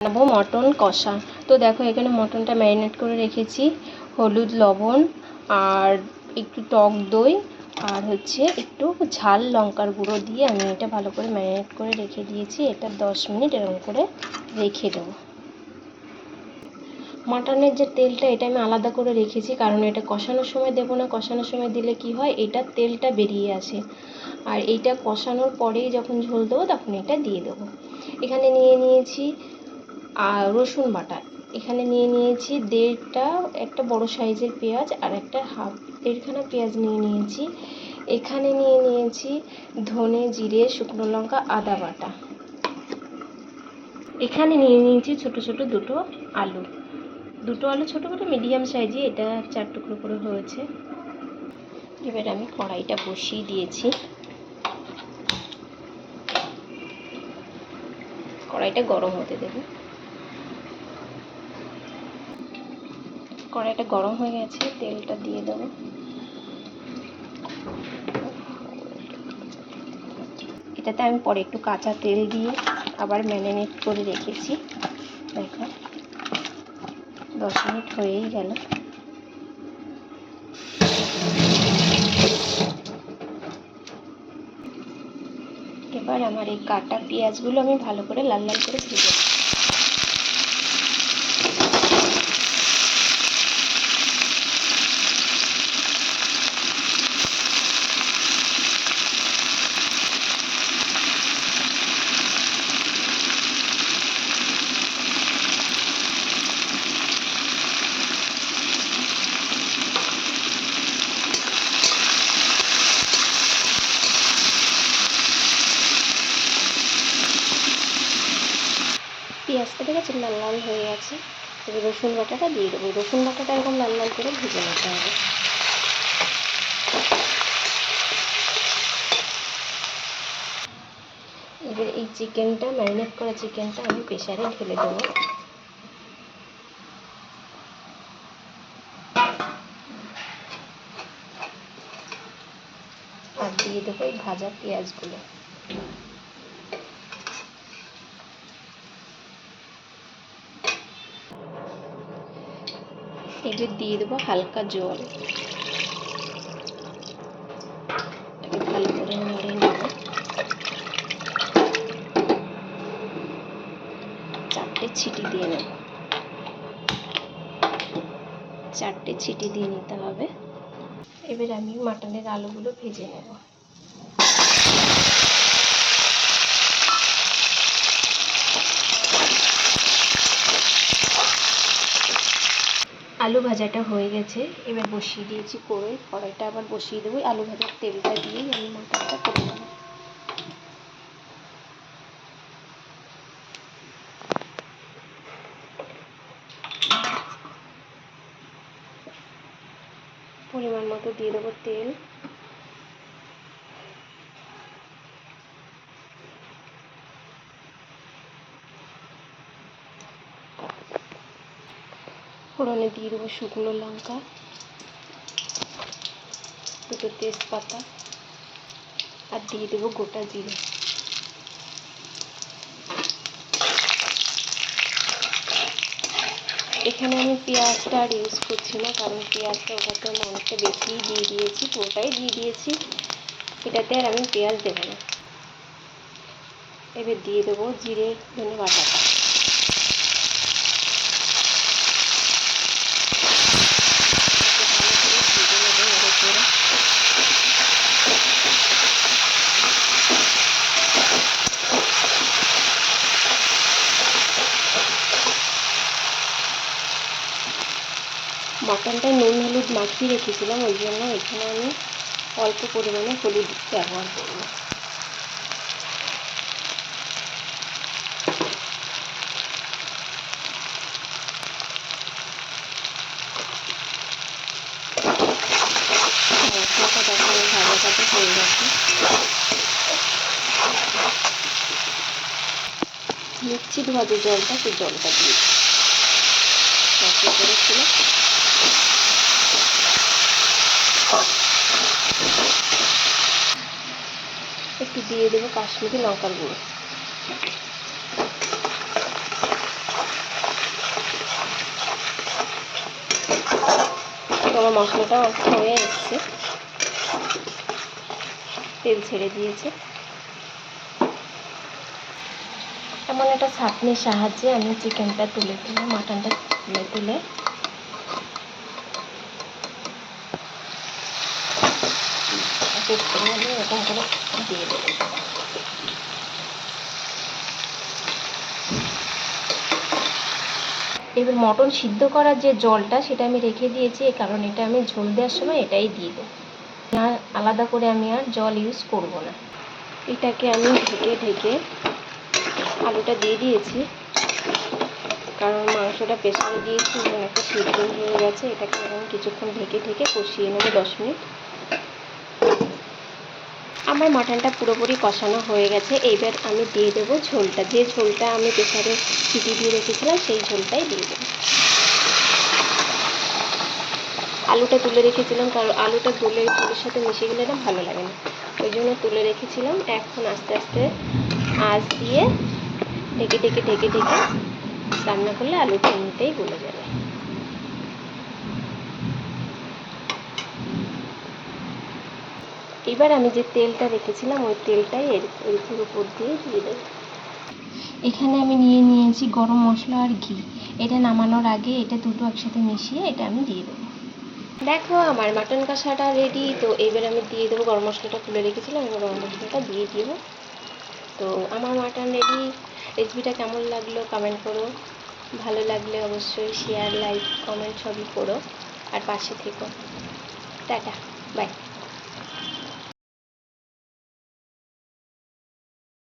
বানাবো মটন কষা। তো দেখো এখানে মটনটা ম্যারিনেট করে রেখেছি, হলুদ লবণ আর একটু টক দই আর একটু ঝাল লঙ্কার গুঁড়ো দিয়ে আমি এটা ভালো করে ম্যারিনেট করে রেখে দিয়েছি। এটা 10 মিনিট এরকম করে রেখে দেবো। মাটনের যে তেলটা এটা আমি আলাদা করে রেখেছি, কারণ এটা কষানোর সময় দেবো না। কষানোর সময় দিলে কি হয়, এটার তেলটা বেরিয়ে আসে, আর এইটা কষানোর পরেই যখন ঝোল দেবো তখন এটা দিয়ে দেবো। এখানে নিয়ে নিয়েছি আর রসুন বাটা। এখানে নিয়ে নিয়েছি একটা বড় সাইজের পেঁয়াজ আর একটা দেড়খানা পেঁয়াজ নিয়ে নিয়েছি। এখানে নিয়ে নিয়েছি ধনে জিরে শুকনো লঙ্কা আদা বাটা। এখানে নিয়ে নিয়েছি ছোট ছোট দুটো আলু ছোট ছোট মিডিয়াম সাইজে, এটা 4 টুকরো করে হয়েছে। এবার আমি কড়াইটা বসিয়ে দিয়েছি। কড়াইটা গরম হতে দেবো। কড়াইটা গরম হয়ে গেছে, তেলটা দিয়ে দেবো। এটাতে আমি পরে একটু কাঁচা তেল দিয়ে আবার ম্যারিনেট করে রেখেছি। দেখো 10 মিনিট হয়েই গেল। এবার আমার এই কাটা পেঁয়াজগুলো আমি ভালো করে লাল লাল করে ভেজে নেব। পেঁয়াজটা দেখেছি লাল লাল হয়ে গেছে। এবার রসুন বাটাটা দিয়ে দেবো। রসুন বাটাটা এরকম লাল লাল করে ভেজে নিতে হবে। এবার এই চিকেনটা, ম্যারিনেট করা চিকেনটা আমি প্রেসারে ঢেলে দেবো। আর দিয়ে দেবো এই ভাজা পেঁয়াজগুলো। এবার দিয়ে দেবো হালকা জল। ভালো করে নেড়ে নেব। 4টে ছিটি দিয়ে নেব। 4টে ছিটি দিয়ে নিতে হবে। এবার আমি মাটনের আলুগুলো ভেজে নেব। আলু ভাজাটা হয়ে গেছে। এবার বসিয়ে দিয়েছি কড়াইটা আবার বসিয়ে দেবো। আলু ভাজার তেলটা দিয়েই আমি মাটনটা করে নেব। পরিমাণ মতো দিয়ে দেবো তেল। ফোড়নে দিয়ে দেবো শুকনো লঙ্কা, দুটো তেজপাতা আর দিয়ে দেবো গোটা জিরে। এখানে আমি পেঁয়াজটা আর ইউজ করছি না, কারণ পেঁয়াজটা ওটাতে আমি অনেকটা বেশিই দিয়ে দিয়েছি, পুরোটাই দিয়ে দিয়েছি। এটাতে আর আমি পেঁয়াজ দেবো না। এবার দিয়ে দেবো জিরে ধনে বাটাটা। মাটনটায় নুন হলুদ মাখিয়ে রেখেছিলাম, ওই জন্য এখানে আমি অল্প পরিমাণে হলুদ ব্যবহার করব। মশলাটা দেখো ভাজাটা হয়ে গেছে। মিক্সি ধোয়া যে জলটা, সেই জলটা দিয়ে মশলা করেছিল। একটু দিয়ে দেবো কাশ্মীরি লঙ্কার গুঁড়ো। আমার মশলাটা হয়ে এসছে, তেল ছেড়ে দিয়েছে। এমন একটা ছাঁকনির সাহায্যে আমি চিকেনটা মাটনটা তুলে আমি এরকম করে দিয়ে দেবো। এবার মটন সিদ্ধ করার যে জলটা সেটা আমি রেখে দিয়েছি, কারণ এটা আমি ঝোল দেওয়ার সময় এটাই দিয়ে দেবো, আর আলাদা করে আমি আর জল ইউজ করব না। এটাকে আমি ঢেকে আলুটা দিয়ে দিয়েছি, কারণ মাংসটা প্রেসারে দিয়েছি এবং একটা সিদ্ধ হয়ে গেছে। এটাকে আমি কিছুক্ষণ ঢেকে কষিয়ে নেবো 10 মিনিট। আমার মাটনটা পুরোপুরি কষানো হয়ে গেছে। এইবার আমি দিয়ে দেবো ঝোলটা, যে ঝোলটা আমি প্রেসারে সিটি দিয়ে রেখেছিলাম সেই ঝোলটাই দিয়ে দেবো। আলুটা তুলে রেখেছিলাম, কারণ আলুটা ঝোলের সাথে মিশে গেলে না ভালো লাগে না, ওই জন্য তুলে রেখেছিলাম। এখন আস্তে আস্তে আঁচ দিয়ে ঢেকে রান্না করলে আলুটা এমনিতেই গলে যাবে। এবার আমি যে তেলটা রেখেছিলাম ওই তেলটাই এর উপর দিয়ে দেবো। এখানে আমি নিয়েছি গরম মশলা আর ঘি। এটা নামানোর আগে এটা দুটো একসাথে মিশিয়ে এটা আমি দিয়ে দেবো। দেখো আমার মাটন কষাটা রেডি। তো এবার আমি দিয়ে দেবো, গরম মশলাটা তুলে রেখেছিলাম, এবার গরম মশলাটা দিয়ে দেবো। তো আমার মাটন রেডি। রেসিপিটা কেমন লাগলো কমেন্ট করো, ভালো লাগলে অবশ্যই শেয়ার, লাইক, কমেন্ট সবই করো, আর পাশে থেকো। Tata, by.